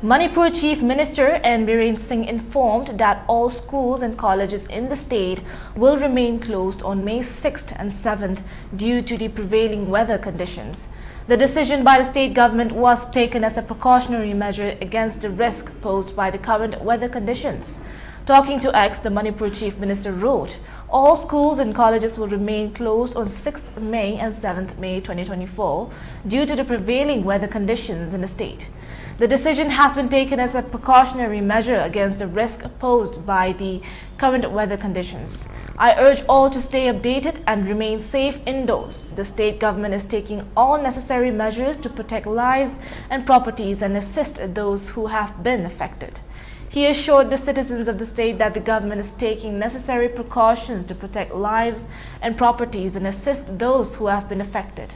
Manipur Chief Minister N.Biren Singh informed that all schools and colleges in the state will remain closed on May 6th and 7th due to the prevailing weather conditions. The decision by the state government was taken as a precautionary measure against the risk posed by the current weather conditions. Talking to X, the Manipur Chief Minister wrote, all schools and colleges will remain closed on 6th May and 7th May 2024 due to the prevailing weather conditions in the state. The decision has been taken as a precautionary measure against the risk posed by the current weather conditions. I urge all to stay updated and remain safe indoors. The state government is taking all necessary measures to protect lives and properties and assist those who have been affected. He assured the citizens of the state that the government is taking necessary precautions to protect lives and properties and assist those who have been affected.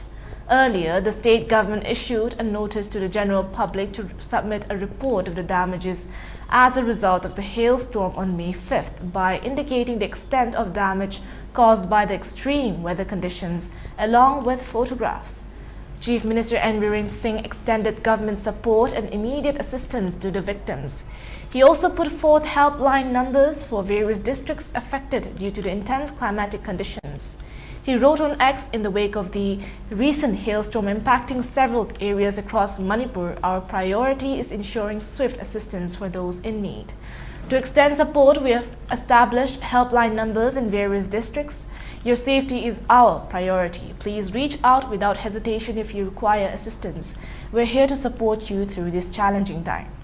Earlier, the state government issued a notice to the general public to submit a report of the damages as a result of the hailstorm on May 5th by indicating the extent of damage caused by the extreme weather conditions along with photographs. Chief Minister N.Biren Singh extended government support and immediate assistance to the victims. He also put forth helpline numbers for various districts affected due to the intense climatic conditions. He wrote on X, in the wake of the recent hailstorm impacting several areas across Manipur, our priority is ensuring swift assistance for those in need. To extend support, we have established helpline numbers in various districts. Your safety is our priority. Please reach out without hesitation if you require assistance. We're here to support you through this challenging time.